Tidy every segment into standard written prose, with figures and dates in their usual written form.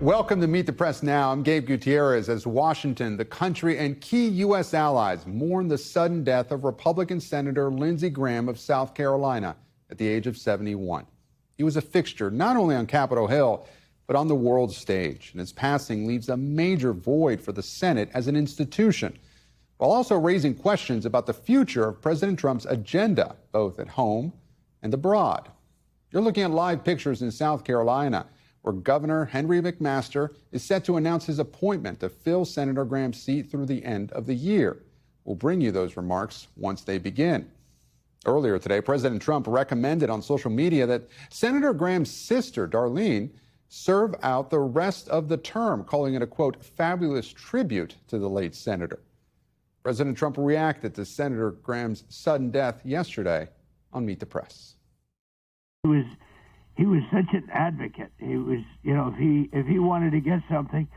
Welcome to Meet the Press Now. I'm Gabe Gutierrez. As Washington, the country, and key U.S. allies mourn the sudden death of Republican Senator Lindsey Graham of South Carolina at the age of 71. He was a fixture not only on Capitol Hill, but on the world stage. And his passing leaves a major void for the Senate as an institution, while also raising questions about the future of President Trump's agenda, both at home and abroad. You're looking at live pictures in South Carolina, where Governor Henry McMaster is set to announce his appointment to fill Senator Graham's seat through the end of the year. We'll bring you those remarks once they begin. Earlier today, President Trump recommended on social media that Senator Graham's sister, Darline, serve out the rest of the term, calling it a, quote, fabulous tribute to the late senator. President Trump reacted to Senator Graham's sudden death yesterday on Meet the Press. He was such an advocate. He was, if he wanted to get something,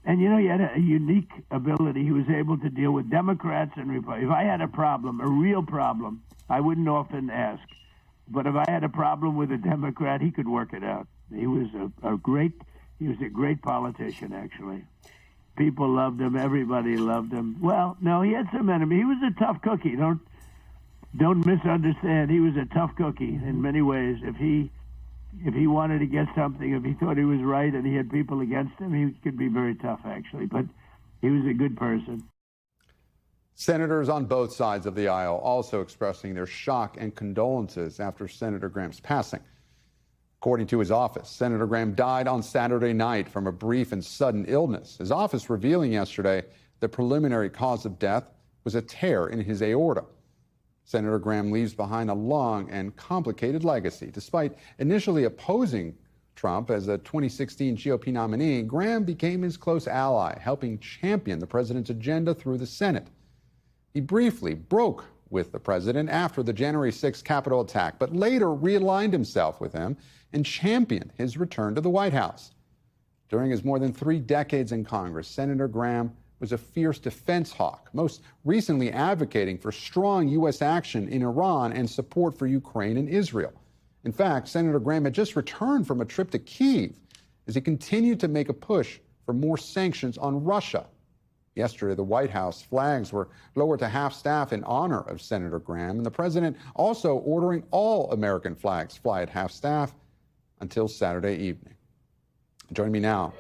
and he had a unique ability. He was able to deal with Democrats and Republicans. If I had a problem, a real problem, I wouldn't often ask. But if I had a problem with a Democrat, he could work it out. He was a great politician, actually. People loved him. Everybody loved him. Well, no, he had some enemies. He was a tough cookie. Don't misunderstand. He was a tough cookie in many ways. If he wanted to get something, if he thought he was right and he had people against him, he could be very tough, actually. But he was a good person. Senators on both sides of the aisle also expressing their shock and condolences after Senator Graham's passing. According to his office, Senator Graham died on Saturday night from a brief and sudden illness. His office revealing yesterday the preliminary cause of death was a tear in his aorta. Senator Graham leaves behind a long and complicated legacy. Despite initially opposing Trump as a 2016 GOP nominee, Graham became his close ally, helping champion the president's agenda through the Senate. He briefly broke with the president after the January 6th Capitol attack, but later realigned himself with him and championed his return to the White House. During his more than 3 decades in Congress, Senator Graham was a fierce defense hawk, most recently advocating for strong U.S. action in Iran and support for Ukraine and Israel. In fact, Senator Graham had just returned from a trip to Kyiv as he continued to make a push for more sanctions on Russia. Yesterday, the White House flags were lowered to half-staff in honor of Senator Graham, and the president also ordering all American flags fly at half-staff until Saturday evening. Joining me now,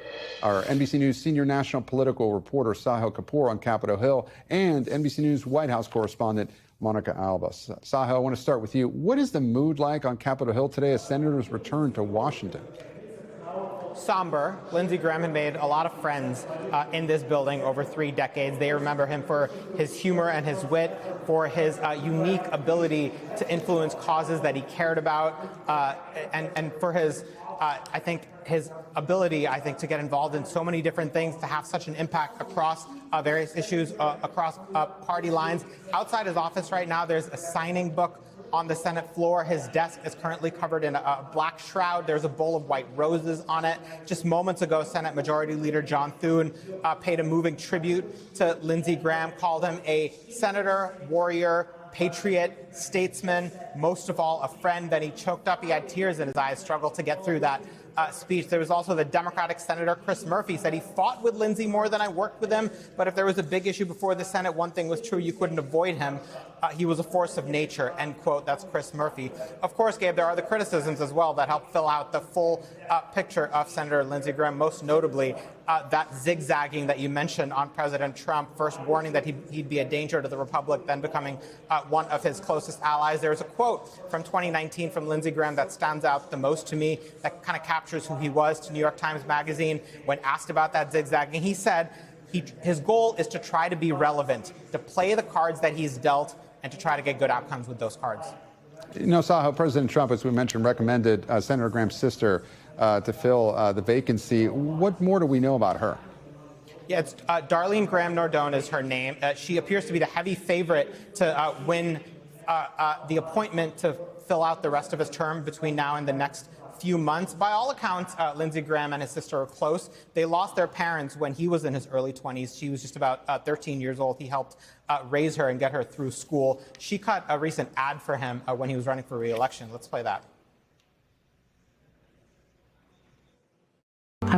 our NBC News senior national political reporter Sahil Kapoor on Capitol Hill and NBC News White House correspondent Monica Alba. Sahil, I want to start with you. What is the mood like on Capitol Hill today as senators return to Washington? Somber. Lindsey Graham had made a lot of friends in this building over 3 decades. They remember him for his humor and his wit, for his unique ability to influence causes that he cared about, and for his, I think, his ability, to get involved in so many different things, to have such an impact across various issues, across party lines. Outside his office right now, there's a signing book on the Senate floor. His desk is currently covered in a black shroud. There's a bowl of white roses on it. Just moments ago, Senate Majority Leader John Thune paid a moving tribute to Lindsey Graham, called him a senator, warrior, patriot, statesman, most of all, a friend. Then he choked up. He had tears in his eyes, struggled to get through that speech. There was also the Democratic Senator Chris Murphy said he fought with Lindsey more than I worked with him, but if there was a big issue before the Senate, one thing was true: you couldn't avoid him. He was a force of nature, end quote. That's Chris Murphy. Of course, Gabe, there are the criticisms as well that help fill out the full picture of Senator Lindsey Graham, most notably that zigzagging that you mentioned on President Trump, first warning that he'd be a danger to the Republic, then becoming one of his closest allies. There's a quote from 2019 from Lindsey Graham that stands out the most to me, that kind of captures who he was, to New York Times Magazine. When asked about that zigzagging, he said his goal is to try to be relevant, to play the cards that he's dealt, and to try to get good outcomes with those cards. Sahil, President Trump, as we mentioned, recommended Senator Graham's sister to fill the vacancy. What more do we know about her? Yeah, it's Darline Graham Nordone is her name. She appears to be the heavy favorite to win the appointment to fill out the rest of his term between now and the next few months. By all accounts, Lindsey Graham and his sister are close. They lost their parents when he was in his early 20s. She was just about 13 years old. He helped raise her and get her through school. She cut a recent ad for him when he was running for re-election. Let's play that.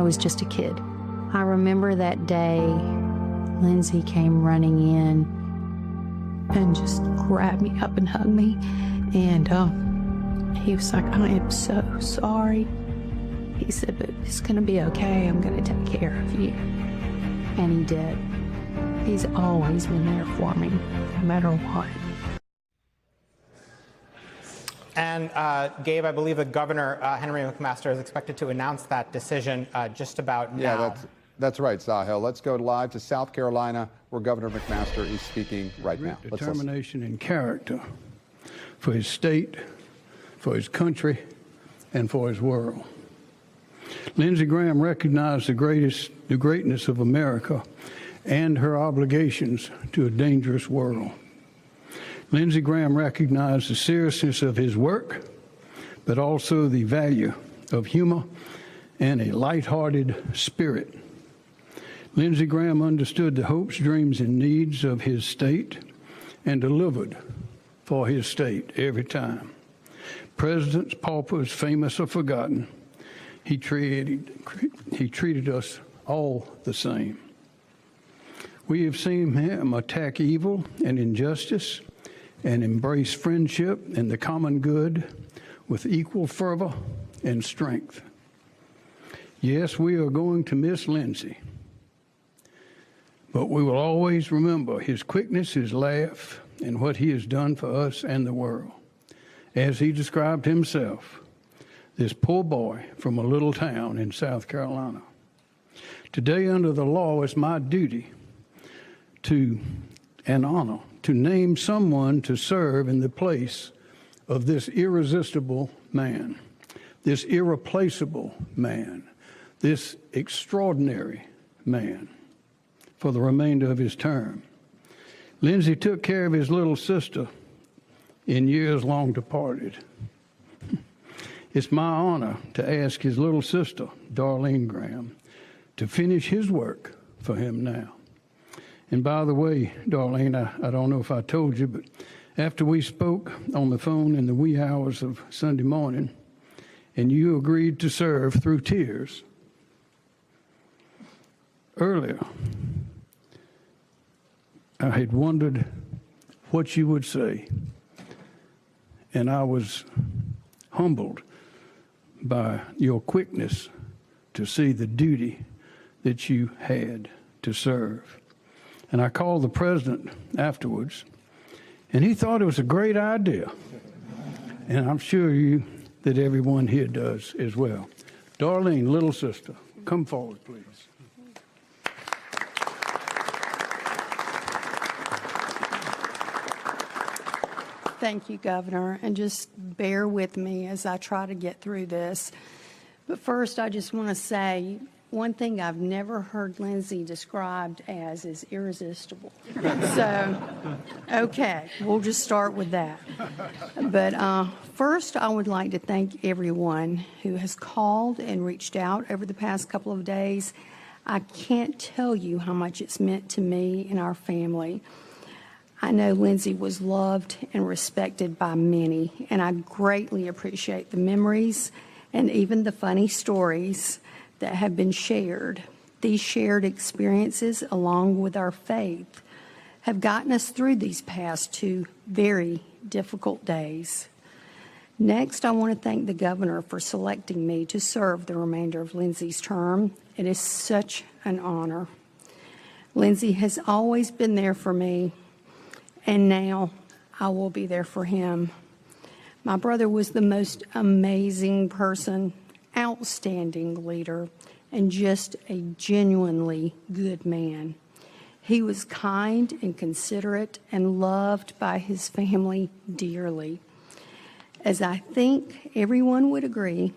I I was just a kid. I remember that day Lindsey came running in and just grabbed me up and hugged me. And he was like, I am so sorry. He said, but it's going to be okay. I'm going to take care of you. And he did. He's always been there for me, no matter what. And Gabe, I believe the governor, Henry McMaster, is expected to announce that decision just about now. Yeah, that's right, Sahil. Let's go live to South Carolina, where Governor McMaster is speaking right now. Determination and character for his state, for his country, and for his world. Lindsey Graham recognized the greatness of America and her obligations to a dangerous world. Lindsey Graham recognized the seriousness of his work, but also the value of humor and a lighthearted spirit. Lindsey Graham understood the hopes, dreams, and needs of his state and delivered for his state every time. Presidents, paupers, famous or forgotten, he treated us all the same. We have seen him attack evil and injustice and embrace friendship and the common good with equal fervor and strength. Yes, we are going to miss Lindsey, but we will always remember his quickness, his laugh, and what he has done for us and the world. As he described himself, this poor boy from a little town in South Carolina. Today, under the law, it's my duty and honor to name someone to serve in the place of this irresistible man, this irreplaceable man, this extraordinary man for the remainder of his term. Lindsey took care of his little sister in years long departed. It's my honor to ask his little sister, Darline Graham, to finish his work for him now. And by the way, Darline, I don't know if I told you, but after we spoke on the phone in the wee hours of Sunday morning, and you agreed to serve through tears, earlier, I had wondered what you would say, and I was humbled by your quickness to see the duty that you had to serve. And I called the president afterwards, and he thought it was a great idea. And I'm sure that everyone here does as well. Darline, little sister, come forward, please. Thank you, Governor, and just bear with me as I try to get through this. But first, I just want to say one thing I've never heard Lindsey described as is irresistible. So, okay, we'll just start with that. But first, I would like to thank everyone who has called and reached out over the past couple of days. I can't tell you how much it's meant to me and our family. I know Lindsey was loved and respected by many, and I greatly appreciate the memories and even the funny stories that have been shared. These shared experiences, along with our faith, have gotten us through these past 2 very difficult days. Next, I want to thank the governor for selecting me to serve the remainder of Lindsey's term. It is such an honor. Lindsey has always been there for me, and now I will be there for him. My brother was the most amazing person, outstanding leader, and just a genuinely good man. He was kind and considerate and loved by his family dearly. As I think everyone would agree,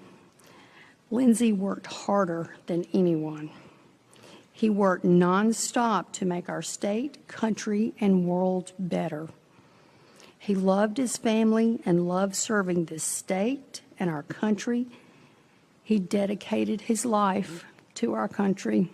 Lindsey worked harder than anyone. He worked nonstop to make our state, country, and world better. He loved his family and loved serving this state and our country. He dedicated his life to our country.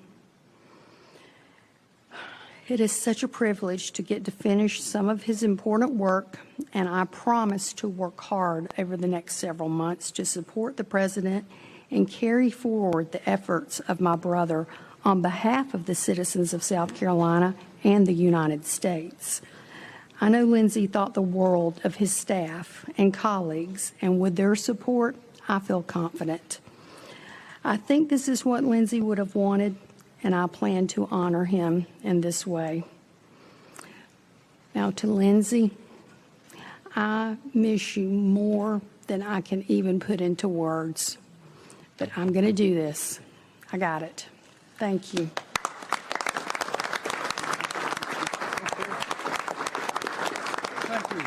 It is such a privilege to get to finish some of his important work, and I promise to work hard over the next several months to support the president and carry forward the efforts of my brother on behalf of the citizens of South Carolina and the United States. I know Lindsey thought the world of his staff and colleagues, and with their support, I feel confident. I think this is what Lindsey would have wanted, and I plan to honor him in this way. Now to Lindsey, I miss you more than I can even put into words, but I'm going to do this. I got it. Thank you. Thank you.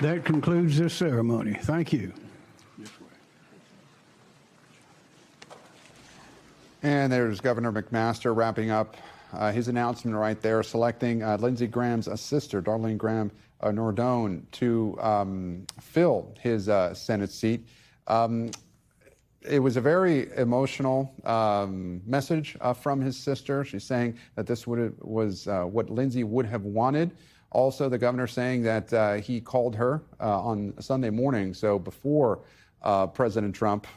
That concludes this ceremony. Thank you. And there's Governor McMaster wrapping up his announcement right there, selecting Lindsey Graham's sister, Darline Graham Nordone, to fill his Senate seat. It was a very emotional message from his sister. She's saying that this was what Lindsey would have wanted. Also, the governor saying that he called her on Sunday morning, so before President Trump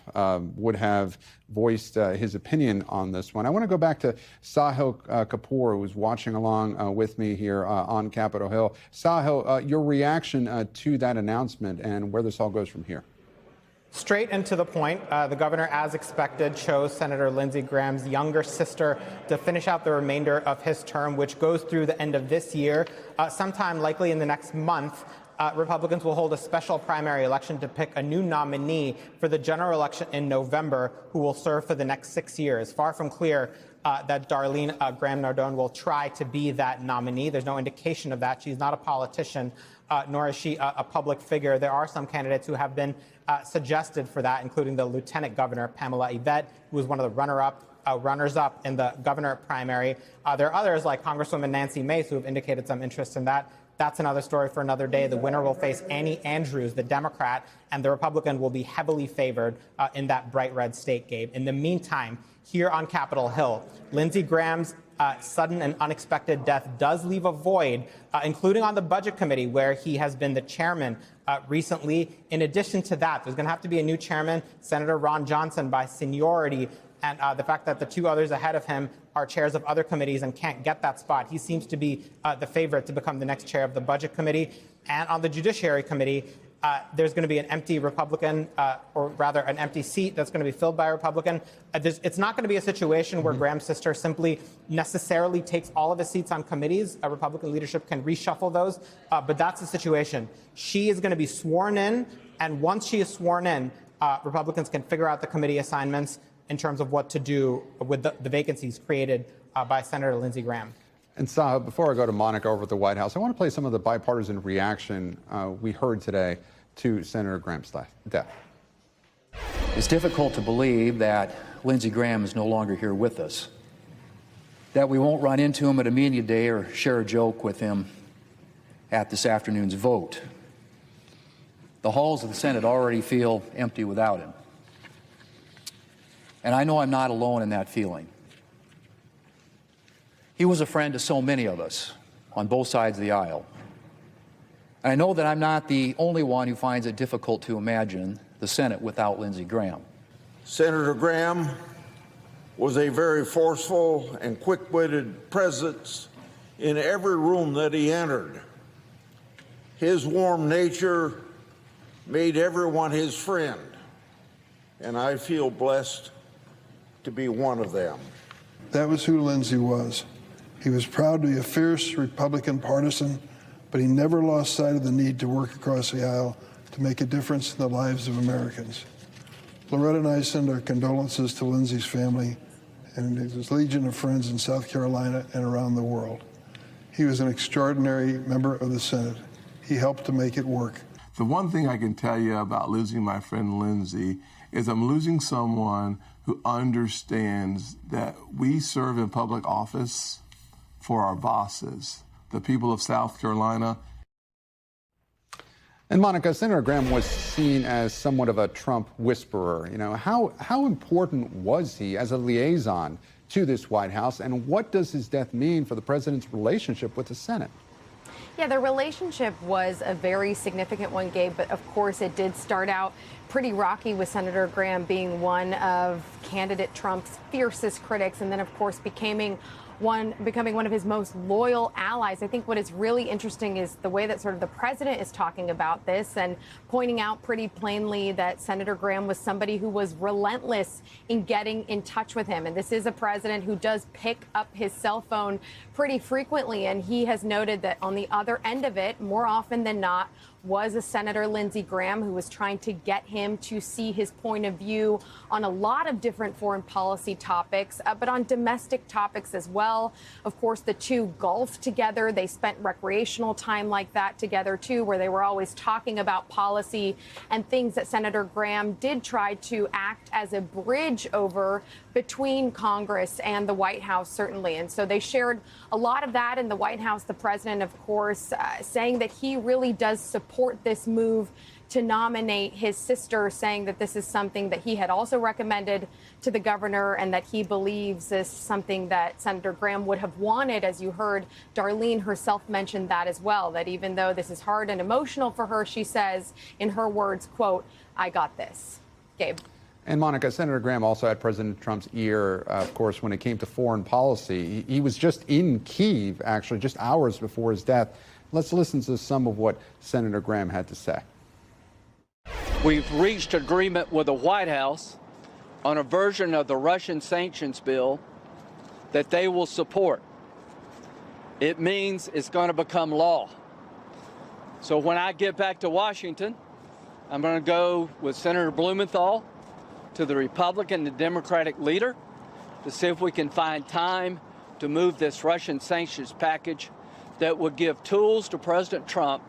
would have voiced his opinion on this one. I want to go back to Sahil Kapoor, who's watching along with me here on Capitol Hill. Sahil, your reaction to that announcement and where this all goes from here. Straight and to the point, the governor, as expected, chose Senator Lindsey Graham's younger sister to finish out the remainder of his term, which goes through the end of this year. Sometime likely in the next month, Republicans will hold a special primary election to pick a new nominee for the general election in November who will serve for the next 6 years. Far from clear that Darline Graham Nordone will try to be that nominee. There's no indication of that. She's not a politician, nor is she a public figure. There are some candidates who have been suggested for that, including the Lieutenant Governor, Pamela Yvette, who was one of the runners-up in the governor primary. There are others like Congresswoman Nancy Mace who have indicated some interest in that. That's another story for another day. The winner will face Annie Andrews, the Democrat, and the Republican will be heavily favored in that bright red state, Gabe. In the meantime, here on Capitol Hill, Lindsey Graham's sudden and unexpected death does leave a void, including on the Budget Committee, where he has been the chairman recently. In addition to that, there's going to have to be a new chairman, Senator Ron Johnson, by seniority. And the fact that the two others ahead of him are chairs of other committees and can't get that spot. He seems to be the favorite to become the next chair of the Budget Committee. And on the Judiciary Committee, there's going to be an empty Republican, or rather an empty seat that's going to be filled by a Republican. It's not going to be a situation where Graham's sister simply necessarily takes all of his seats on committees. A Republican leadership can reshuffle those, but that's the situation. She is going to be sworn in, and once she is sworn in, Republicans can figure out the committee assignments in terms of what to do with the vacancies created by Senator Lindsey Graham. And Sahil, before I go to Monica over at the White House, I want to play some of the bipartisan reaction we heard today to Senator Graham's death. It's difficult to believe that Lindsey Graham is no longer here with us, that we won't run into him at a media day or share a joke with him at this afternoon's vote. The halls of the Senate already feel empty without him. And I know I'm not alone in that feeling. He was a friend to so many of us on both sides of the aisle. And I know that I'm not the only one who finds it difficult to imagine the Senate without Lindsey Graham. Senator Graham was a very forceful and quick-witted presence in every room that he entered. His warm nature made everyone his friend, and I feel blessed to be one of them. That was who Lindsey was. He was proud to be a fierce Republican partisan, but he never lost sight of the need to work across the aisle to make a difference in the lives of Americans. Loretta and I send our condolences to Lindsey's family and his legion of friends in South Carolina and around the world. He was an extraordinary member of the Senate. He helped to make it work. The one thing I can tell you about losing my friend Lindsey is I'm losing someone who understands that we serve in public office for our bosses, the people of South Carolina. And Monica, Senator Graham was seen as somewhat of a Trump whisperer. You know, how important was he as a liaison to this White House, and what does his death mean for the president's relationship with the Senate? Yeah, their relationship was a very significant one, Gabe, but of course it did start out pretty rocky with Senator Graham being one of candidate Trump's fiercest critics and then, of course, becoming one of his most loyal allies. I think what is really interesting is the way that sort of the president is talking about this and pointing out pretty plainly that Senator Graham was somebody who was relentless in getting in touch with him. And this is a president who does pick up his cell phone pretty frequently. And he has noted that on the other end of it, more often than not, was a Senator Lindsey Graham who was trying to get him to see his point of view on a lot of different foreign policy topics, but on domestic topics as well. Of course, the two golfed together. They spent recreational time like that together, too, where they were always talking about policy and things that Senator Graham did try to act as a bridge over between Congress and the White House, certainly. And so they shared a lot of that in the White House. The president, of course, saying that he really does support this move to nominate his sister, saying that this is something that he had also recommended to the governor and that he believes is something that Senator Graham would have wanted. As you heard, Darline herself mentioned that as well, that even though this is hard and emotional for her, she says, in her words, quote, "I got this." Gabe. And Monica, Senator Graham also had President Trump's ear, of course, when it came to foreign policy. He was just in Kyiv, actually, just hours before his death. Let's listen to some of what Senator Graham had to say. We've reached agreement with the White House on a version of the Russian sanctions bill that they will support. It means it's going to become law. So when I get back to Washington, I'm going to go with Senator Blumenthal to the Republican and Democratic leader to see if we can find time to move this Russian sanctions package that would give tools to President Trump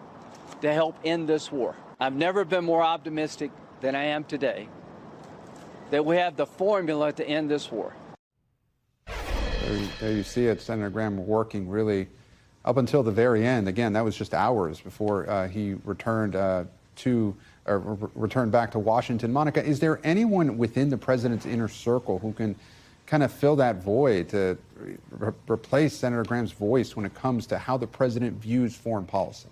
to help end this war. I've never been more optimistic than I am today that we have the formula to end this war. There you see it, Senator Graham working really up until the very end. Again, that was just hours before he returned returned back to Washington. Monica, is there anyone within the president's inner circle who can kind of fill that void to replace Senator Graham's voice when it comes to how the president views foreign policy?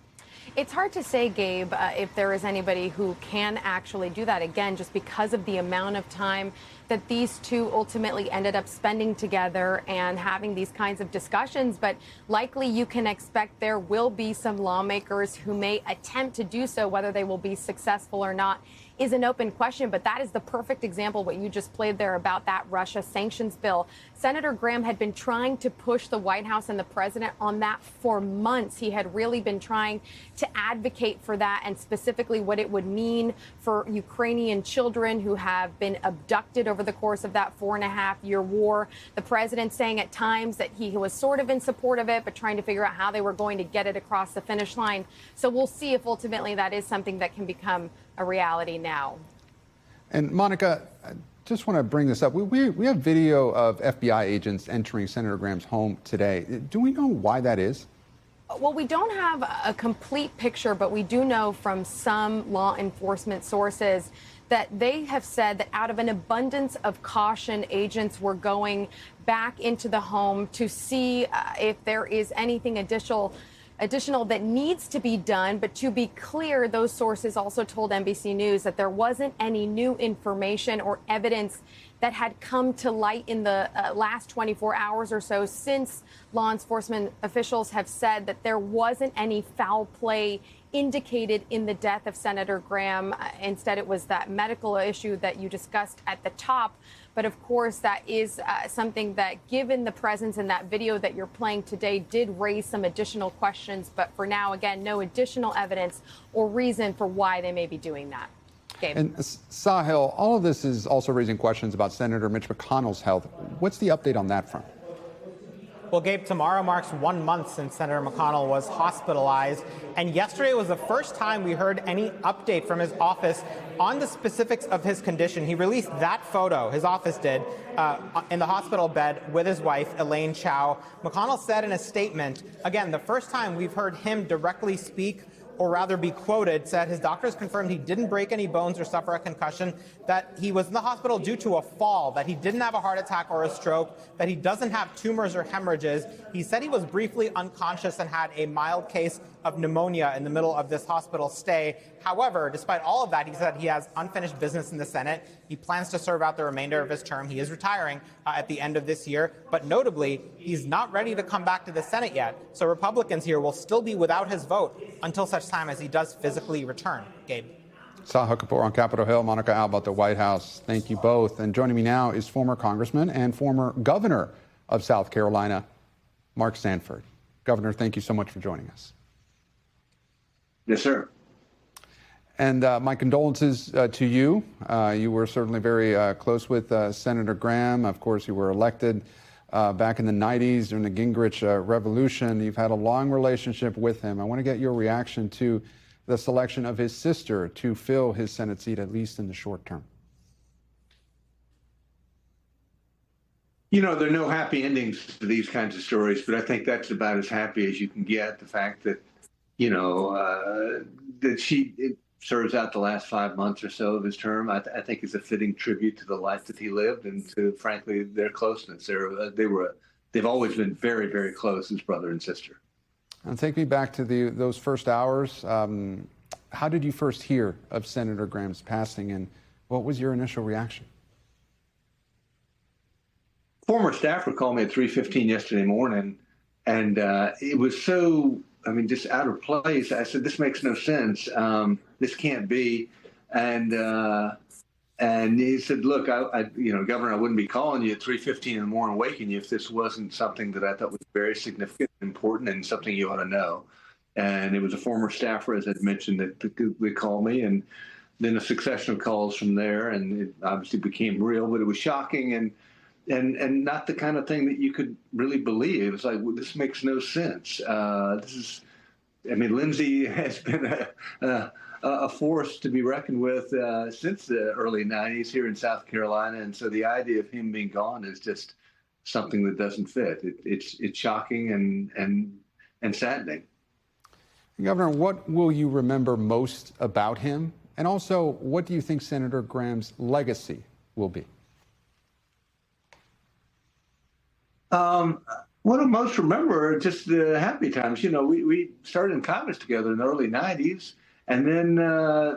It's hard to say, Gabe, if there is anybody who can actually do that, again, just because of the amount of time that these two ultimately ended up spending together and having these kinds of discussions. But likely you can expect there will be some lawmakers who may attempt to do so. Whether they will be successful or not is an open question. But that is the perfect example, what you just played there about that Russia sanctions bill. Senator Graham had been trying to push the White House and the president on that for months. He had really been trying to advocate for that, and specifically what it would mean for Ukrainian children who have been abducted over the course of that 4.5-year war. The president saying at times that he was sort of in support of it, but trying to figure out how they were going to get it across the finish line. So we'll see if ultimately that is something that can become a reality now. And Monica, I just want to bring this up. We have video of FBI agents entering Senator Graham's home today. Do we know why that is? Well, we don't have a complete picture, but we do know from some law enforcement sources that they have said that out of an abundance of caution, agents were going back into the home to see if there is anything additional that needs to be done. But to be clear, those sources also told NBC News that there wasn't any new information or evidence that had come to light in the last 24 hours or so, since law enforcement officials have said that there wasn't any foul play indicated in the death of Senator Graham. Instead, it was that medical issue that you discussed at the top. But of course, that is something that, given the presence in that video that you're playing today, did raise some additional questions. But for now, again, no additional evidence or reason for why they may be doing that. Gabe. And Sahil, all of this is also raising questions about Senator Mitch McConnell's health. What's the update on that front? Well, Gabe, tomorrow marks 1 month since Senator McConnell was hospitalized. And yesterday was the first time we heard any update from his office on the specifics of his condition. He released that photo, his office did, in the hospital bed with his wife, Elaine Chao. McConnell said in a statement, again, the first time we've heard him directly speak or rather be quoted, said his doctors confirmed he didn't break any bones or suffer a concussion, that he was in the hospital due to a fall, that he didn't have a heart attack or a stroke, that he doesn't have tumors or hemorrhages. He said he was briefly unconscious and had a mild case of pneumonia in the middle of this hospital stay. However, despite all of that, he said he has unfinished business in the Senate. He plans to serve out the remainder of his term. He is retiring at the end of this year. But notably, he's not ready to come back to the Senate yet. So Republicans here will still be without his vote until such time as he does physically return. Gabe. Saha Kapoor on Capitol Hill, Monica Alba at the White House. Thank you both. And joining me now is former Congressman and former Governor of South Carolina, Mark Sanford. Governor, thank you so much for joining us. Yes, sir. And my condolences to you. You were certainly very close with Senator Graham. Of course, you were elected back in the 90s during the Gingrich Revolution. You've had a long relationship with him. I want to get your reaction to the selection of his sister to fill his Senate seat, at least in the short term. You know, there are no happy endings to these kinds of stories, but I think that's about as happy as you can get. The fact that, you know, that she serves out the last 5 months or so of his term, I think is a fitting tribute to the life that he lived and to, frankly, their closeness. They've always been very, very close as brother and sister. And take me back to those first hours. How did you first hear of Senator Graham's passing, and what was your initial reaction? Former staffer called me at 3:15 yesterday morning, and it was so, I mean, just out of place. I said, this makes no sense. This can't be. And he said, look, you know, Governor, I wouldn't be calling you at 3:15 in the morning, waking you if this wasn't something that I thought was very significant, important, and something you ought to know. And it was a former staffer, as I'd mentioned, that called me, and then a succession of calls from there, and it obviously became real, but it was shocking and not the kind of thing that you could really believe. It was like, well, this makes no sense. Lindsey has been a force to be reckoned with since the early 90s here in South Carolina. And so the idea of him being gone is just something that doesn't fit. It's shocking and saddening. Governor, what will you remember most about him? And also, what do you think Senator Graham's legacy will be? What I most remember are just the happy times. You know, we started in Congress together in the early 90s, and then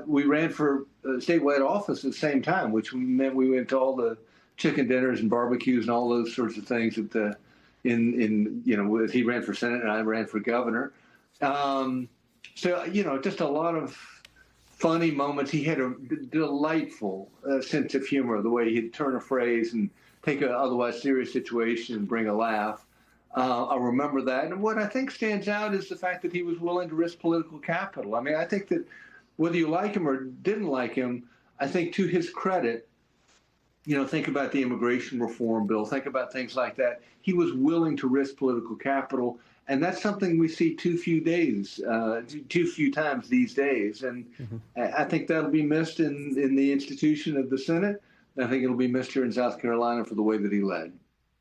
we ran for statewide office at the same time, which meant we went to all the chicken dinners and barbecues and all those sorts of things at he ran for Senate and I ran for governor. So, you know, just a lot of funny moments. He had a delightful sense of humor, the way he'd turn a phrase and take an otherwise serious situation and bring a laugh. I remember that. And what I think stands out is the fact that he was willing to risk political capital. I mean, I think that whether you like him or didn't like him, I think to his credit, you know, think about the immigration reform bill, think about things like that. He was willing to risk political capital. And that's something we see too few times these days. And I think that'll be missed in the institution of the Senate. I think it'll be missed here in South Carolina for the way that he led.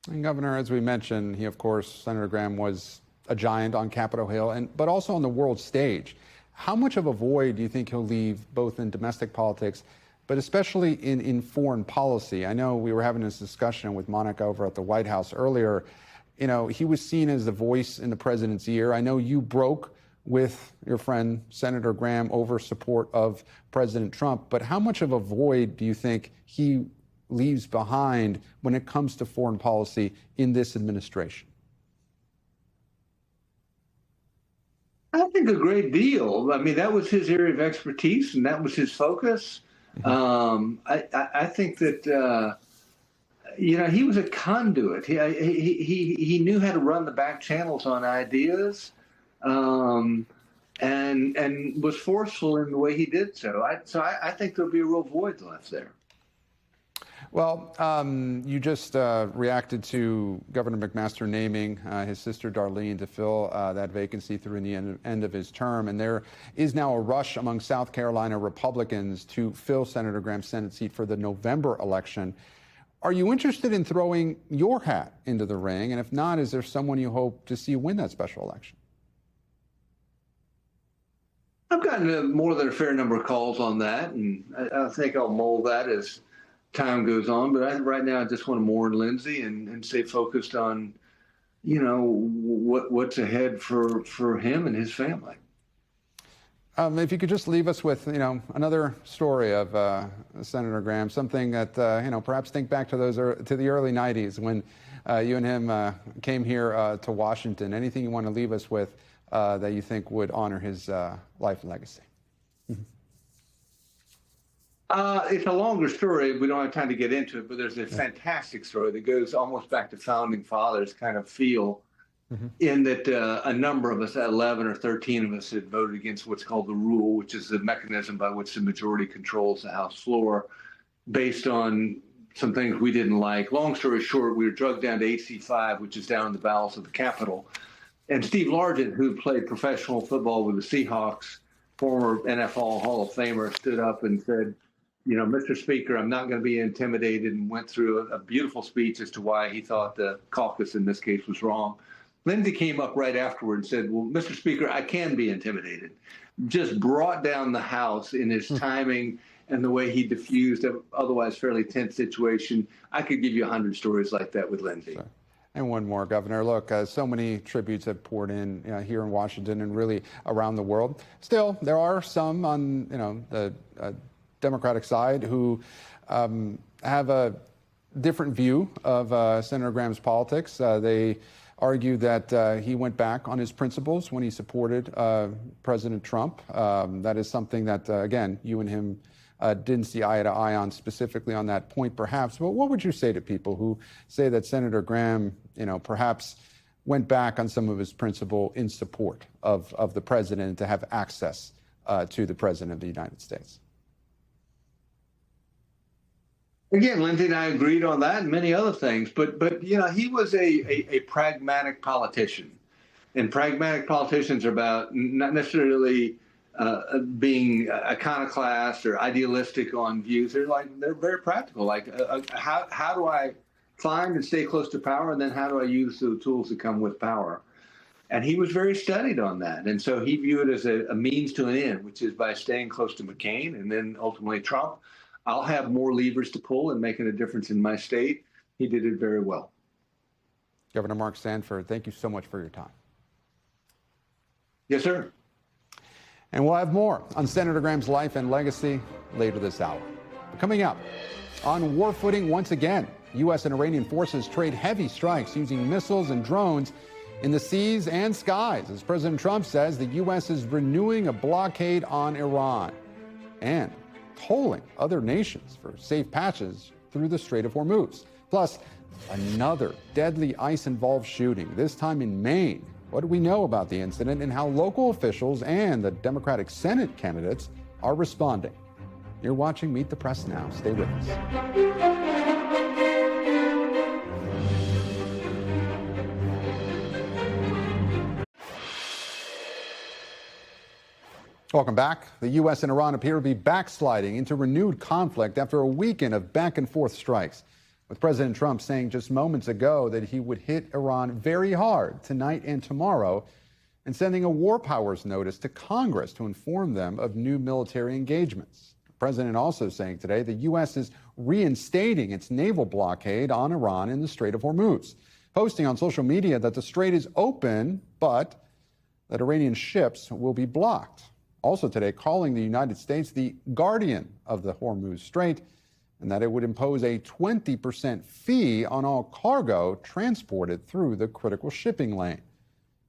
And Governor, as we mentioned, he, of course, Senator Graham was a giant on Capitol Hill, but also on the world stage. How much of a void do you think he'll leave both in domestic politics, but especially in foreign policy? I know we were having this discussion with Monica over at the White House earlier. You know, he was seen as the voice in the president's ear. I know you broke with your friend Senator Graham over support of President Trump, but how much of a void do you think he leaves behind when it comes to foreign policy in this administration? I think a great deal. I mean, that was his area of expertise and that was his focus. I think that, you know, he was a conduit. He knew how to run the back channels on ideas. And was forceful in the way he did so. I think there'll be a real void left there. Well, you just reacted to Governor McMaster naming his sister Darline to fill that vacancy through the end of his term. And there is now a rush among South Carolina Republicans to fill Senator Graham's Senate seat for the November election. Are you interested in throwing your hat into the ring? And if not, is there someone you hope to see win that special election? I've gotten more than a fair number of calls on that, and I think I'll mold that as time goes on. But right now, I just want to mourn Lindsey and stay focused on, what's ahead for him and his family. If you could just leave us with, another story of Senator Graham, something that, perhaps think back to the early 90s when you and him came here to Washington. Anything you want to leave us with that you think would honor his life and legacy? It's a longer story. We don't have time to get into it, but there's a fantastic story that goes almost back to founding fathers kind of feel. In that a number of us, 11 or 13 of us, had voted against what's called the rule, which is the mechanism by which the majority controls the House floor, based on some things we didn't like. Long story short, we were drugged down to HC5, which is down in the bowels of the Capitol. And Steve Largent, who played professional football with the Seahawks, former NFL Hall of Famer, stood up and said, Mr. Speaker, I'm not going to be intimidated, and went through a beautiful speech as to why he thought the caucus in this case was wrong. Lindsey came up right afterward and said, well, Mr. Speaker, I can be intimidated. Just brought down the House in his timing and the way he diffused an otherwise fairly tense situation. I could give you 100 stories like that with Lindsey. Sure. And one more, Governor. Look, so many tributes have poured in here in Washington and really around the world. Still, there are some on the Democratic side who have a different view of Senator Graham's politics. They argue that he went back on his principles when he supported President Trump. That is something that, again, you and him didn't see eye to eye on, specifically on that point, perhaps. But what would you say to people who say that Senator Graham, perhaps went back on some of his principle in support of the president to have access to the president of the United States? Again, Lindsey and I agreed on that and many other things, but he was a pragmatic politician, and pragmatic politicians are about not necessarily being iconoclast or idealistic on views. They're very practical. How do I find and stay close to power, and then how do I use the tools that come with power? And he was very studied on that, and so he viewed it as a means to an end, which is by staying close to McCain and then ultimately Trump. I'll have more levers to pull in making a difference in my state. He did it very well. Governor Mark Sanford, thank you so much for your time. Yes, sir. And we'll have more on Senator Graham's life and legacy later this hour. But coming up, on war footing once again, U.S. and Iranian forces trade heavy strikes using missiles and drones in the seas and skies, as President Trump says the U.S. is renewing a blockade on Iran and tolling other nations for safe passage through the Strait of Hormuz. Plus, another deadly ICE-involved shooting, this time in Maine. What do we know about the incident and how local officials and the Democratic Senate candidates are responding? You're watching Meet the Press Now. Stay with us. Welcome back. The U.S. and Iran appear to be backsliding into renewed conflict after a weekend of back-and-forth strikes, with President Trump saying just moments ago that he would hit Iran very hard tonight and tomorrow, and sending a war powers notice to Congress to inform them of new military engagements. The president also saying today the U.S. is reinstating its naval blockade on Iran in the Strait of Hormuz, posting on social media that the strait is open, but that Iranian ships will be blocked. Also today, calling the United States the guardian of the Hormuz Strait, and that it would impose a 20% fee on all cargo transported through the critical shipping lane.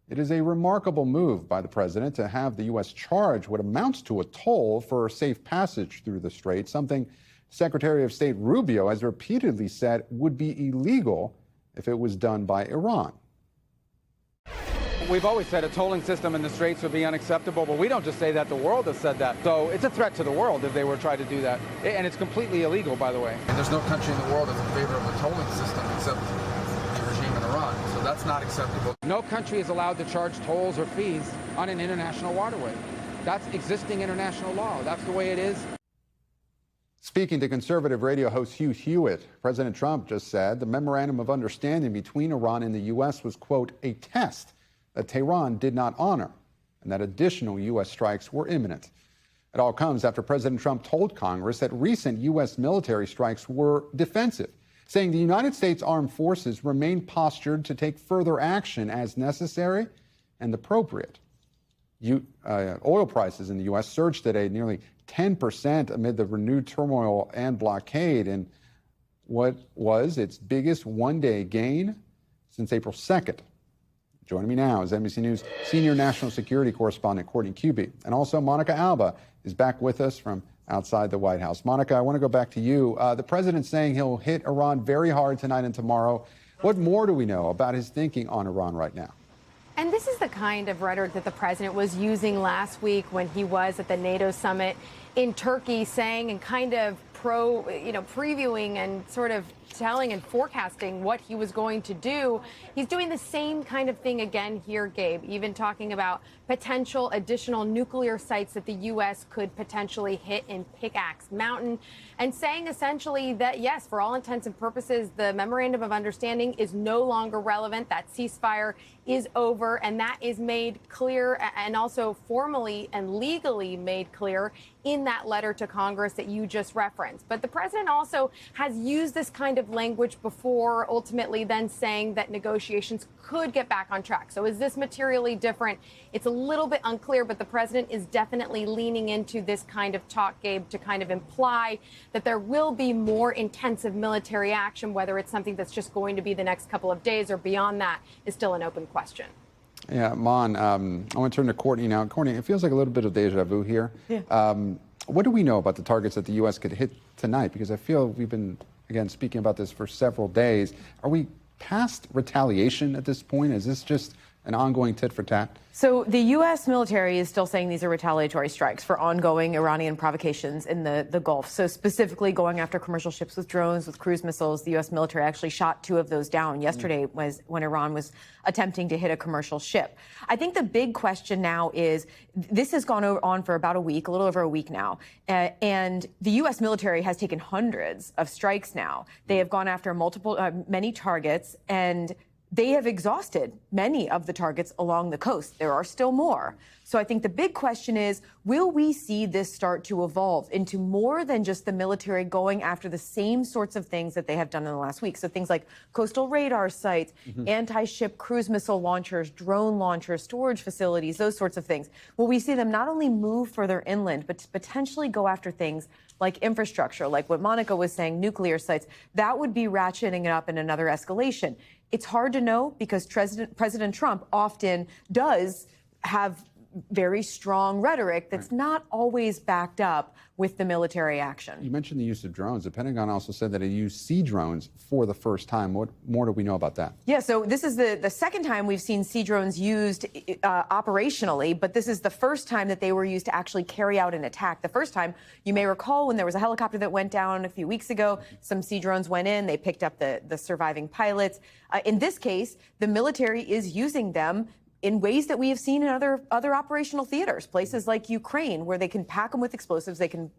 It is a remarkable move by the president to have the U.S. charge what amounts to a toll for safe passage through the strait, something Secretary of State Rubio has repeatedly said would be illegal if it was done by Iran. We've always said a tolling system in the straits would be unacceptable, but we don't just say that, the world has said that. So it's a threat to the world if they were to try to do that. And it's completely illegal, by the way. And there's no country in the world that's in favor of a tolling system except the regime in Iran. So that's not acceptable. No country is allowed to charge tolls or fees on an international waterway. That's existing international law. That's the way it is. Speaking to conservative radio host Hugh Hewitt, President Trump just said the memorandum of understanding between Iran and the U.S. was, quote, a test that Tehran did not honor. and that additional U.S. strikes were imminent. It all comes after President Trump told Congress that recent U.S. military strikes were defensive, saying the United States Armed Forces remain postured to take further action as necessary and appropriate. Oil prices in the U.S. surged today nearly 10% amid the renewed turmoil and blockade in what was its biggest one-day gain since April 2nd. Joining me now is NBC News senior national security correspondent Courtney Kube. And also Monica Alba is back with us from outside the White House. Monica, I want to go back to you. The president's saying he'll hit Iran very hard tonight and tomorrow. What more do we know about his thinking on Iran right now? And this is the kind of rhetoric that the president was using last week when he was at the NATO summit in Turkey, saying and kind of previewing and sort of telling and forecasting what he was going to do. He's doing the same kind of thing again here, Gabe, even talking about potential additional nuclear sites that the U.S. could potentially hit in Pickaxe Mountain, and saying essentially that, yes, for all intents and purposes, the memorandum of understanding is no longer relevant. That ceasefire is over, and that is made clear and also formally and legally made clear in that letter to Congress that you just referenced. But the president also has used this kind of language before, ultimately then saying that negotiations could get back on track. So is this materially different? It's a little bit unclear, but the president is definitely leaning into this kind of talk, Gabe, to kind of imply that there will be more intensive military action. Whether it's something that's just going to be the next couple of days or beyond that is still an open question. Yeah, Mon, I want to turn to Courtney now. Courtney, it feels like a little bit of deja vu here. Yeah. What do we know about the targets that the U.S. could hit tonight? Because I feel we've been, again, speaking about this for several days. Are we past retaliation at this point? Is this just an ongoing tit for tat? So the U.S. military is still saying these are retaliatory strikes for ongoing Iranian provocations in the Gulf. So specifically going after commercial ships with drones, with cruise missiles. The U.S. military actually shot 2 of those down yesterday was when Iran was attempting to hit a commercial ship. I think the big question now is, this has gone on for about a week, a little over a week now, and the U.S. military has taken hundreds of strikes now. They have gone after many targets, and they have exhausted many of the targets along the coast. There are still more. So I think the big question is, will we see this start to evolve into more than just the military going after the same sorts of things that they have done in the last week? So things like coastal radar sites, anti-ship cruise missile launchers, drone launchers, storage facilities, those sorts of things. Will we see them not only move further inland, but to potentially go after things like infrastructure, like what Monica was saying, nuclear sites? That would be ratcheting it up in another escalation. It's hard to know because President Trump often does have very strong rhetoric that's not always backed up with the military action. You mentioned the use of drones. The Pentagon also said that it used sea drones for the first time. What more do we know about that? Yeah, so this is the second time we've seen sea drones used operationally, but this is the first time that they were used to actually carry out an attack. The first time, you may recall, when there was a helicopter that went down a few weeks ago, some sea drones went in, they picked up the surviving pilots. In this case, the military is using them in ways that we have seen in other operational theaters, places like Ukraine, where they can pack them with explosives, they can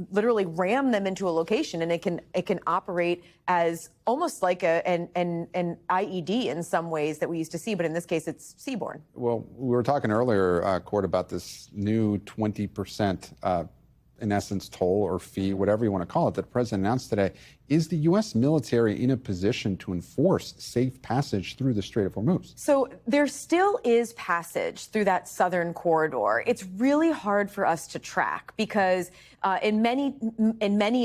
literally ram them into a location, and it can operate as almost like an IED in some ways that we used to see, but in this case, it's seaborne. Well, we were talking earlier, Court, about this new 20%, in essence, toll or fee, whatever you want to call it, that the president announced today. Is the U.S. military in a position to enforce safe passage through the Strait of Hormuz? So there still is passage through that southern corridor. It's really hard for us to track because in many,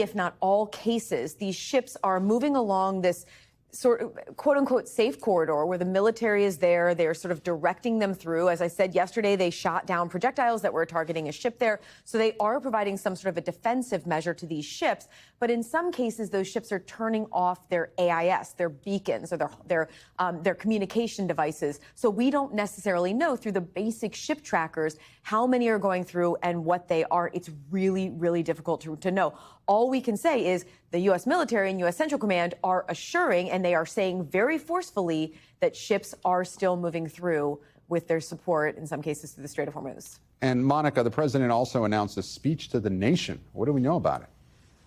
if not all cases, these ships are moving along this sort of quote unquote safe corridor where the military is there. They're sort of directing them through. As I said yesterday, they shot down projectiles that were targeting a ship there. So they are providing some sort of a defensive measure to these ships. But in some cases, those ships are turning off their AIS, their beacons, or their communication devices. So we don't necessarily know through the basic ship trackers how many are going through and what they are. It's really, really difficult to know. All we can say is the U.S. military and U.S. Central Command are assuring, and they are saying very forcefully, that ships are still moving through with their support, in some cases, through the Strait of Hormuz. And Monica, the president also announced a speech to the nation. What do we know about it?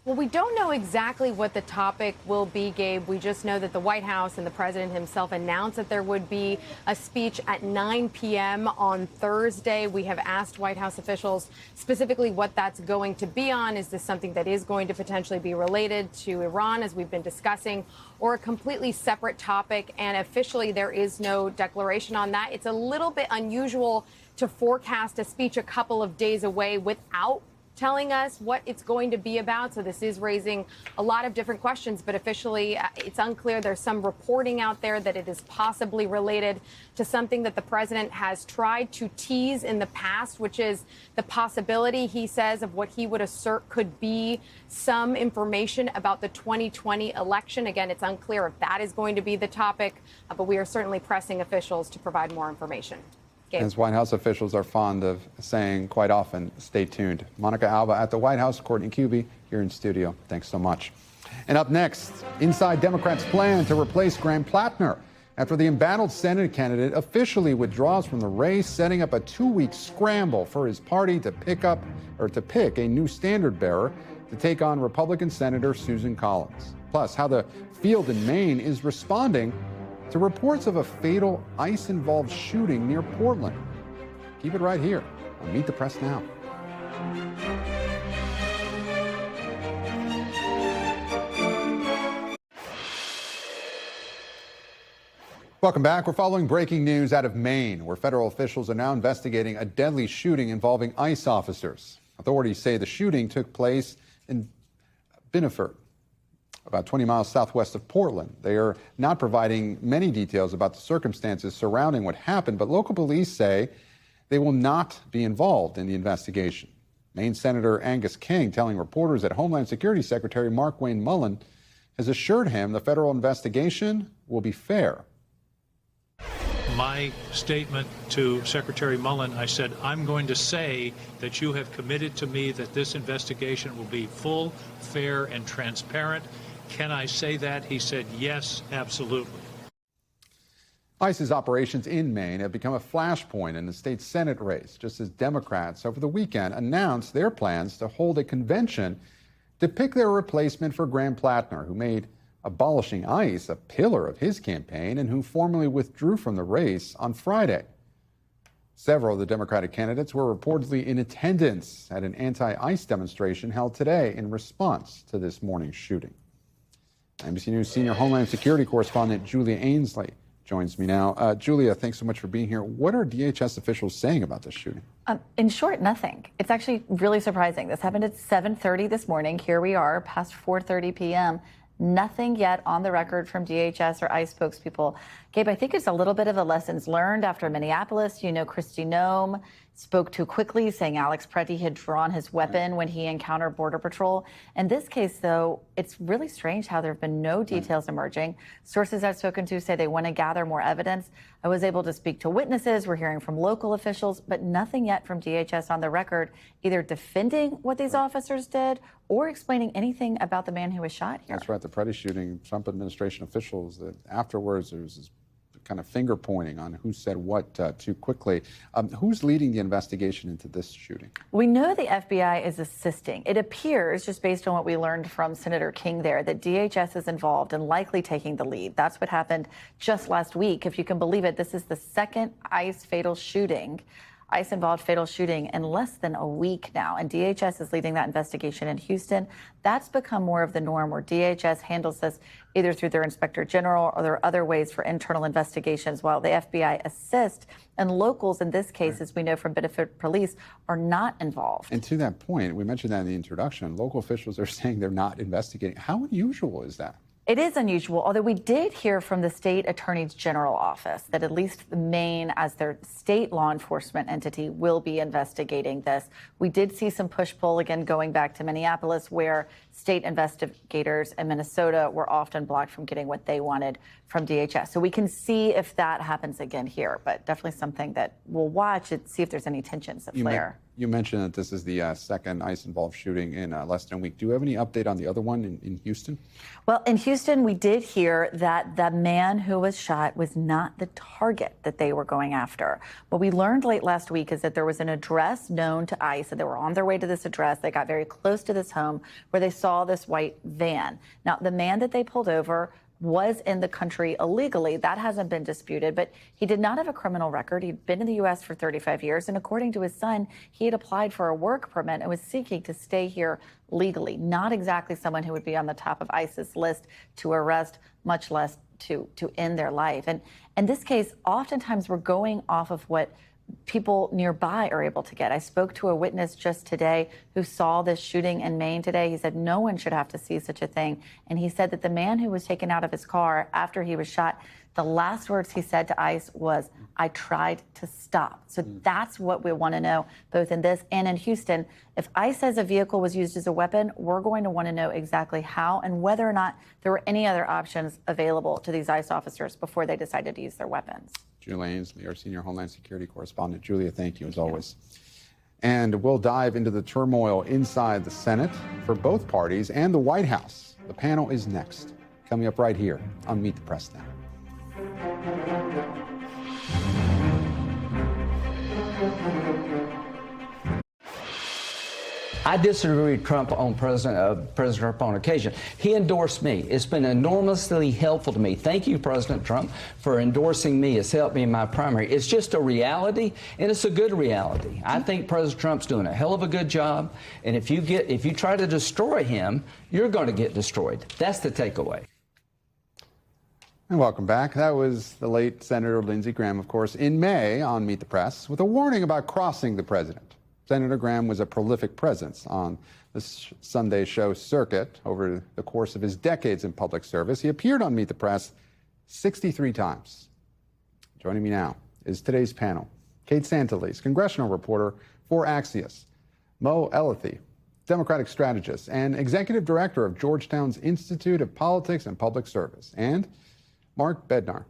Well, we don't know exactly what the topic will be, Gabe. We just know that the White House and the president himself announced that there would be a speech at 9 p.m. on Thursday. We have asked White House officials specifically what that's going to be on. Is this something that is going to potentially be related to Iran, as we've been discussing, or a completely separate topic? And officially, there is no declaration on that. It's a little bit unusual to forecast a speech a couple of days away without telling us what it's going to be about. So this is raising a lot of different questions, but officially it's unclear. There's some reporting out there that it is possibly related to something that the president has tried to tease in the past, which is the possibility, he says, of what he would assert could be some information about the 2020 election. Again, it's unclear if that is going to be the topic, but we are certainly pressing officials to provide more information. As White House officials are fond of saying quite often, stay tuned. Monica Alba at the White House, Courtney Cuby here in studio. Thanks so much. And up next, inside Democrats' plan to replace Graham Plattner after the embattled Senate candidate officially withdraws from the race, setting up a 2-week scramble for his party to pick a new standard bearer to take on Republican Senator Susan Collins. Plus, how the field in Maine is responding to reports of a fatal ICE-involved shooting near Portland. Keep it right here on Meet the Press Now. Welcome back. We're following breaking news out of Maine, where federal officials are now investigating a deadly shooting involving ICE officers. Authorities say the shooting took place in Biniford, about 20 miles southwest of Portland. They are not providing many details about the circumstances surrounding what happened, but local police say they will not be involved in the investigation. Maine Senator Angus King telling reporters that Homeland Security Secretary Mark Wayne Mullen has assured him the federal investigation will be fair. My statement to Secretary Mullen, I said, I'm going to say that you have committed to me that this investigation will be full, fair, and transparent. Can I say that? He said, yes, absolutely. ICE's operations in Maine have become a flashpoint in the state Senate race, just as Democrats over the weekend announced their plans to hold a convention to pick their replacement for Graham Plattner, who made abolishing ICE a pillar of his campaign and who formally withdrew from the race on Friday. Several of the Democratic candidates were reportedly in attendance at an anti-ICE demonstration held today in response to this morning's shooting. NBC News senior Homeland Security correspondent Julia Ainsley joins me now. Julia, thanks so much for being here. What are DHS officials saying about this shooting? In short, nothing. It's actually really surprising. This happened at 7:30 this morning. Here we are, past 4:30 p.m. Nothing yet on the record from DHS or ICE spokespeople. Gabe, I think it's a little bit of a lessons learned after Minneapolis. You know, Kristi Noem spoke too quickly, saying Alex Preddy had drawn his weapon when he encountered Border Patrol. In this case, though, it's really strange how there have been no details emerging. Sources I've spoken to say they want to gather more evidence. I was able to speak to witnesses. We're hearing from local officials, but nothing yet from DHS on the record, either defending what these officers did or explaining anything about the man who was shot here. That's right. The Preddy shooting, Trump administration officials, that afterwards there was this kind of finger pointing on who said what too quickly. Who's leading the investigation into this shooting? We know the FBI is assisting. It appears, just based on what we learned from Senator King there, that DHS is involved and likely taking the lead. That's what happened just last week. If you can believe it, this is the second ICE-involved fatal shooting in less than a week now, and DHS is leading that investigation in Houston. That's become more of the norm, where DHS handles this either through their inspector general or there are other ways for internal investigations, while the FBI assists. And locals, in this case, as we know from Benefit Police, are not involved. And to that point, we mentioned that in the introduction, local officials are saying they're not investigating. How unusual is that? It is unusual, although we did hear from the state attorney's general office that at least Maine, as their state law enforcement entity, will be investigating this. We did see some push-pull, again, going back to Minneapolis, where state investigators in Minnesota were often blocked from getting what they wanted from DHS. So we can see if that happens again here, but definitely something that we'll watch and see if there's any tensions that flare. You mentioned that this is the second ICE-involved shooting in less than a week. Do you have any update on the other one in Houston? Well, in Houston, we did hear that the man who was shot was not the target that they were going after. What we learned late last week is that there was an address known to ICE, and they were on their way to this address. They got very close to this home where they saw this white van. Now, the man that they pulled over was in the country illegally. That hasn't been disputed, but he did not have a criminal record. He'd been in the U.S. for 35 years, and according to his son, he had applied for a work permit and was seeking to stay here legally. Not exactly someone who would be on the top of ICE's list to arrest, much less to end their life. And in this case, oftentimes we're going off of what people nearby are able to get. I spoke to a witness just today who saw this shooting in Maine today. He said no one should have to see such a thing. And he said that the man who was taken out of his car after he was shot, the last words he said to ICE was, "I tried to stop." So that's what we want to know, both in this and in Houston. If ICE says a vehicle was used as a weapon, we're going to want to know exactly how and whether or not there were any other options available to these ICE officers before they decided to use their weapons. Julia Ainsley, our senior Homeland Security correspondent. Julia, thank you as always. And we'll dive into the turmoil inside the Senate for both parties and the White House. The panel is next, coming up right here on Meet the Press Now. I disagree with Trump on President Trump on occasion. He endorsed me. It's been enormously helpful to me. Thank you, President Trump, for endorsing me. It's helped me in my primary. It's just a reality, and it's a good reality. I think President Trump's doing a hell of a good job, and if you try to destroy him, you're going to get destroyed. That's the takeaway. And welcome back. That was the late Senator Lindsey Graham, of course, in May on Meet the Press with a warning about crossing the president. Senator Graham was a prolific presence on the Sunday show circuit over the course of his decades in public service. He appeared on Meet the Press 63 times. Joining me now is today's panel. Kate Santalese, congressional reporter for Axios. Mo Elleithee, Democratic strategist and executive director of Georgetown's Institute of Politics and Public Service. And Mark Bednar,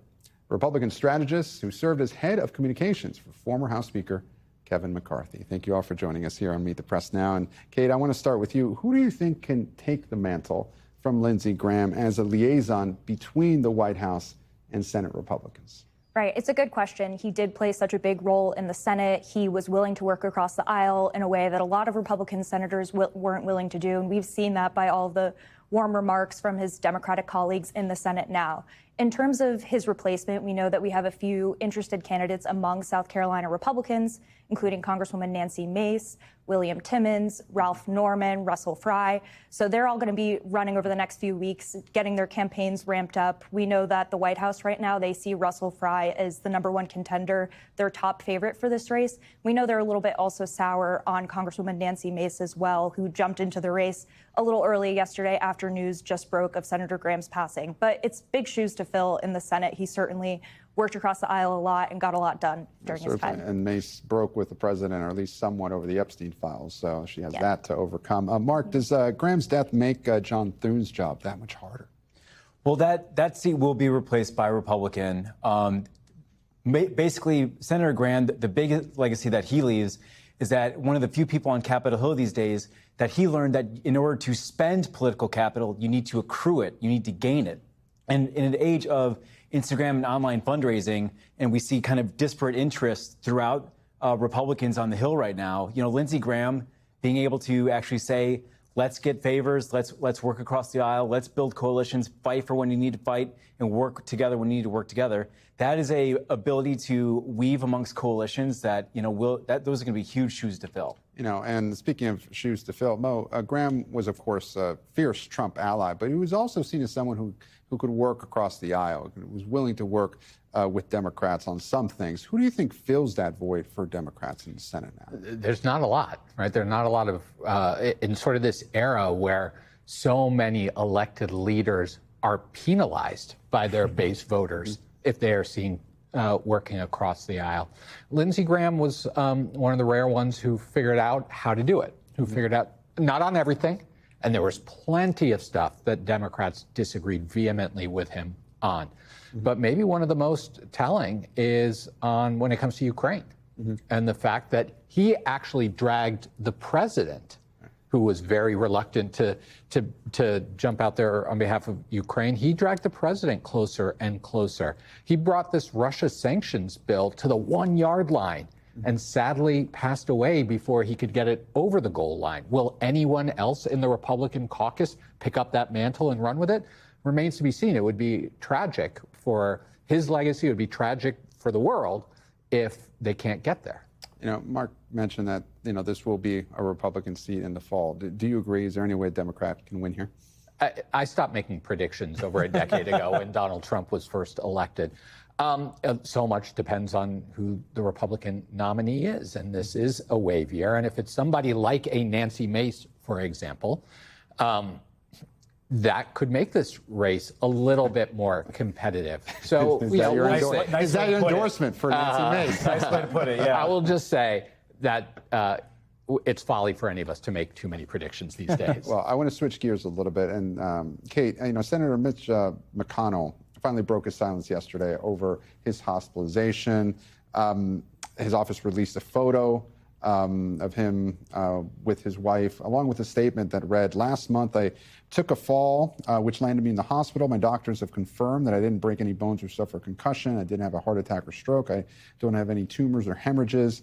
Republican strategist who served as head of communications for former House Speaker Kevin McCarthy. Thank you all for joining us here on Meet the Press Now. And Kate, I want to start with you. Who do you think can take the mantle from Lindsey Graham as a liaison between the White House and Senate Republicans? Right. It's a good question. He did play such a big role in the Senate. He was willing to work across the aisle in a way that a lot of Republican senators weren't willing to do. And we've seen that by all the warm remarks from his Democratic colleagues in the Senate now. In terms of his replacement, we know that we have a few interested candidates among South Carolina Republicans, including Congresswoman Nancy Mace, William Timmons, Ralph Norman, Russell Fry. So they're all going to be running over the next few weeks, getting their campaigns ramped up. We know that the White House right now, they see Russell Fry as the #1 contender, their top favorite for this race. We know they're a little bit also sour on Congresswoman Nancy Mace as well, who jumped into the race a little early yesterday after news just broke of Senator Graham's passing. But it's big shoes to fill in the Senate. He certainly worked across the aisle a lot and got a lot done during his time. And Mace broke with the president, or at least somewhat, over the Epstein files, so she has that to overcome. Mark, does Graham's death make John Thune's job that much harder? Well, that seat will be replaced by a Republican. Basically, Senator Graham, the biggest legacy that he leaves is that one of the few people on Capitol Hill these days that he learned that in order to spend political capital, you need to accrue it, you need to gain it. And in an age of Instagram and online fundraising, and we see kind of disparate interests throughout Republicans on the Hill right now, Lindsey Graham being able to actually say, let's get favors, let's work across the aisle, let's build coalitions, fight for when you need to fight, and work together when you need to work together. That is a ability to weave amongst coalitions that, those are going to be huge shoes to fill. And speaking of shoes to fill, Mo, Graham was, of course, a fierce Trump ally, but he was also seen as someone who could work across the aisle, who was willing to work with Democrats on some things. Who do you think fills that void for Democrats in the Senate now? There's not a lot, right? There are not a lot of, in sort of this era where so many elected leaders are penalized by their base voters if they are seen working across the aisle. Lindsey Graham was one of the rare ones who figured out how to do it, who figured out, not on everything, and there was plenty of stuff that Democrats disagreed vehemently with him on. But maybe one of the most telling is on when it comes to Ukraine. and the fact that he actually dragged the president, who was very reluctant to jump out there on behalf of Ukraine. He dragged the president closer and closer. He brought this Russia sanctions bill to the 1 yard line and sadly passed away before he could get it over the goal line. Will anyone else in the Republican caucus pick up that mantle and run with it? Remains to be seen. It would be tragic for his legacy. It would be tragic for the world if they can't get there. You know, Mark mentioned that, this will be a Republican seat in the fall. Do you agree? Is there any way a Democrat can win here? I stopped making predictions over a decade ago when Donald Trump was first elected. So much depends on who the Republican nominee is, and this is a wave year. And if it's somebody like a Nancy Mace, for example, that could make this race a little bit more competitive. So, is that your endorsement for Nancy Mace? Nice way to put it, yeah. I will just say that it's folly for any of us to make too many predictions these days. Well, I want to switch gears a little bit. And Kate, Senator Mitch McConnell finally broke his silence yesterday over his hospitalization. His office released a photo of him with his wife, along with a statement that read, "Last month I took a fall, which landed me in the hospital. My doctors have confirmed that I didn't break any bones or suffer concussion. I didn't have a heart attack or stroke. I don't have any tumors or hemorrhages.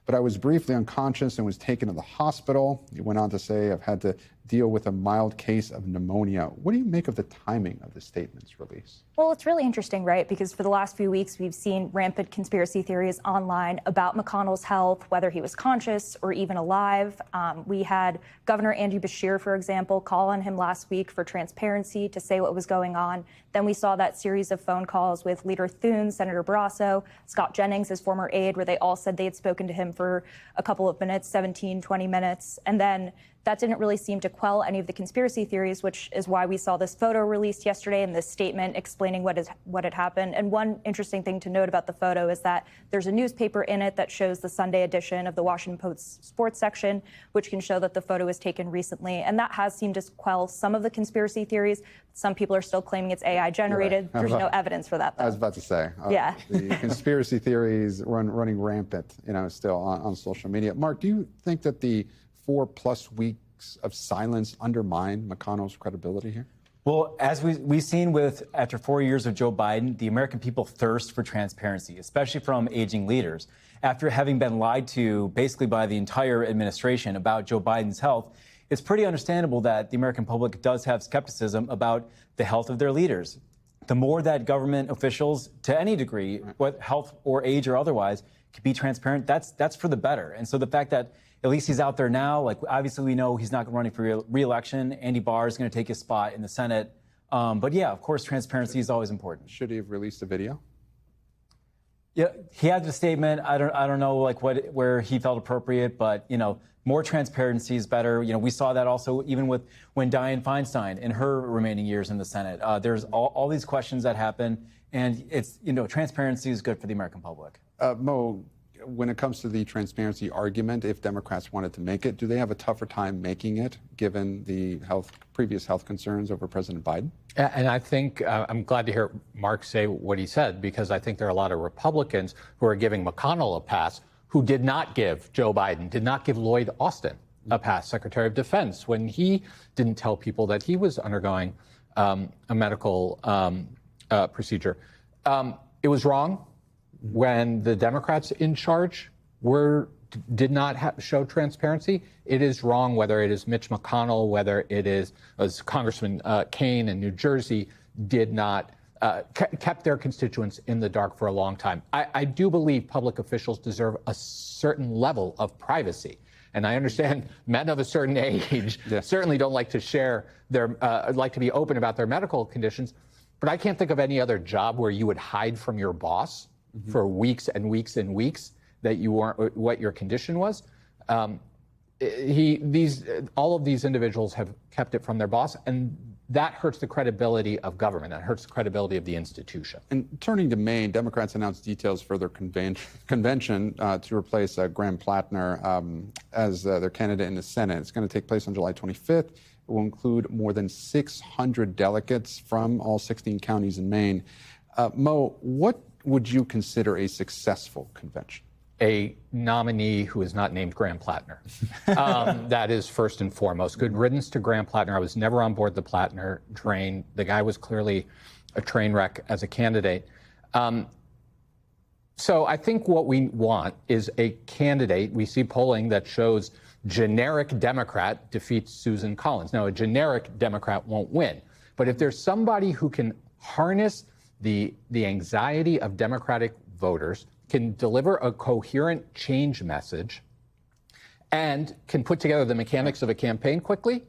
But I was briefly unconscious and was taken to the hospital." He went on to say, "I've had to deal with a mild case of pneumonia." What do you make of the timing of the statement's release? Well, it's really interesting, right? Because for the last few weeks, we've seen rampant conspiracy theories online about McConnell's health, whether he was conscious or even alive. We had Governor Andy Beshear, for example, call on him last week for transparency to say what was going on. Then we saw that series of phone calls with Leader Thune, Senator Barrasso, Scott Jennings, his former aide, where they all said they had spoken to him for a couple of minutes, 17, 20 minutes. And then that didn't really seem to quell any of the conspiracy theories, which is why we saw this photo released yesterday and this statement explaining what had happened. And one interesting thing to note about the photo is that there's a newspaper in it that shows the Sunday edition of the Washington Post sports section, which can show that the photo was taken recently. And that has seemed to quell some of the conspiracy theories. Some people are still claiming it's AI generated. Right. There's no evidence for that, though. I was about to say. Yeah. The conspiracy theories running rampant, still on social media. Mark, do you think that the 4+ weeks of silence undermine McConnell's credibility here? Well, as we've seen after 4 years of Joe Biden, the American people thirst for transparency, especially from aging leaders. After having been lied to basically by the entire administration about Joe Biden's health, it's pretty understandable that the American public does have skepticism about the health of their leaders. The more that government officials, to any degree, whether health or age or otherwise, can be transparent, that's for the better. And so the fact that at least he's out there now, like obviously we know he's not running for re-election. Andy Barr is going to take his spot in the Senate. But yeah, of course, transparency is always important. Should he have released a video? Yeah, he had the statement. I don't know where he felt appropriate, but more transparency is better. We saw that also even when Dianne Feinstein in her remaining years in the Senate. There's all these questions that happen, and it's transparency is good for the American public. Mo, when it comes to the transparency argument, if Democrats wanted to make it, do they have a tougher time making it, given the previous health concerns over President Biden? And I think I'm glad to hear Mark say what he said, because I think there are a lot of Republicans who are giving McConnell a pass who did not give Joe Biden, did not give Lloyd Austin a pass, Secretary of Defense, when he didn't tell people that he was undergoing a medical procedure. It was wrong when the Democrats in charge did not show transparency. It is wrong whether it is Mitch McConnell, whether it is as Congressman Kaine in New Jersey did not kept their constituents in the dark for a long time. I do believe public officials deserve a certain level of privacy. And I understand men of a certain age certainly don't like to share like to be open about their medical conditions. But I can't think of any other job where you would hide from your boss for weeks and weeks and weeks that you weren't what your condition was. All of these individuals have kept it from their boss, and that hurts the credibility of government. That hurts the credibility of the institution. And turning to Maine, Democrats announced details for their convention to replace Graham Plattner as their candidate in the Senate. It's going to take place on July 25th. It will include more than 600 delegates from all 16 counties in Maine. Mo, what would you consider a successful convention? a nominee who is not named Graham Plattner. That is first and foremost. Good riddance to Graham Plattner. I was never on board the Plattner train. The guy was clearly a train wreck as a candidate. So I think what we want is a candidate. We see polling that shows generic Democrat defeats Susan Collins. Now, a generic Democrat won't win. But if there's somebody who can harness the anxiety of Democratic voters, can deliver a coherent change message, and can put together the mechanics of a campaign quickly,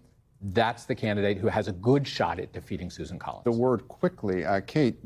that's the candidate who has a good shot at defeating Susan Collins. The word quickly, Kate,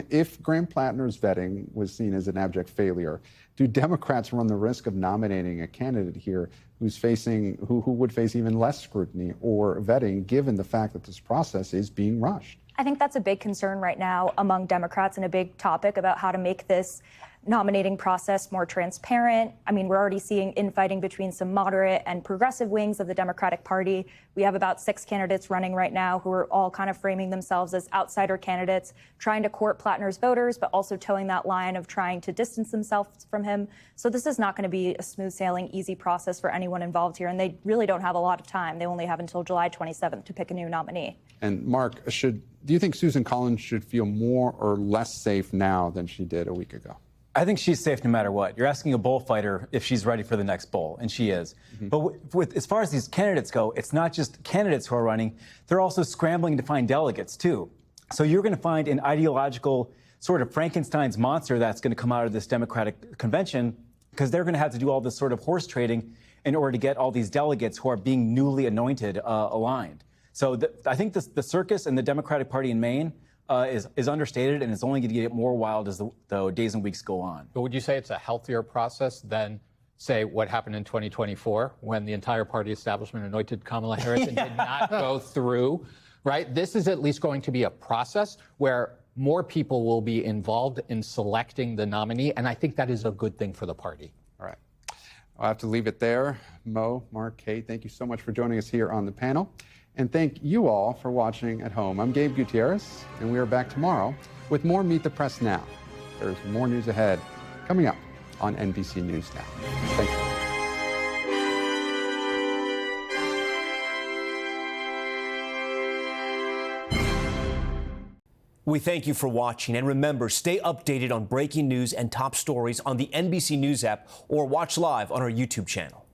if Graham Plattner's vetting was seen as an abject failure, do Democrats run the risk of nominating a candidate here who would face even less scrutiny or vetting, given the fact that this process is being rushed? I think that's a big concern right now among Democrats and a big topic about how to make this nominating process more transparent. I mean, we're already seeing infighting between some moderate and progressive wings of the Democratic Party. We have about 6 candidates running right now who are all kind of framing themselves as outsider candidates, trying to court Plattner's voters, but also towing that line of trying to distance themselves from him. So this is not going to be a smooth sailing, easy process for anyone involved here. And they really don't have a lot of time. They only have until July 27th to pick a new nominee. And Mark, do you think Susan Collins should feel more or less safe now than she did a week ago? I think she's safe no matter what. You're asking a bullfighter if she's ready for the next bowl, and she is. But as far as these candidates go, it's not just candidates who are running. They're also scrambling to find delegates, too. So you're going to find an ideological sort of Frankenstein's monster that's going to come out of this Democratic convention, because they're going to have to do all this sort of horse trading in order to get all these delegates who are being newly anointed aligned. So I think the circus in the Democratic Party in Maine is understated, and it's only going to get more wild as the days and weeks go on. But would you say it's a healthier process than, say, what happened in 2024 when the entire party establishment anointed Kamala Harris and did not go through, right? This is at least going to be a process where more people will be involved in selecting the nominee, and I think that is a good thing for the party. All right. I'll have to leave it there. Mo, Mark, Kate, thank you so much for joining us here on the panel. And thank you all for watching at home. I'm Gabe Gutierrez, and we are back tomorrow with more Meet the Press Now. There's more news ahead coming up on NBC News Now. Thank you. We thank you for watching, and remember, stay updated on breaking news and top stories on the NBC News app or watch live on our YouTube channel.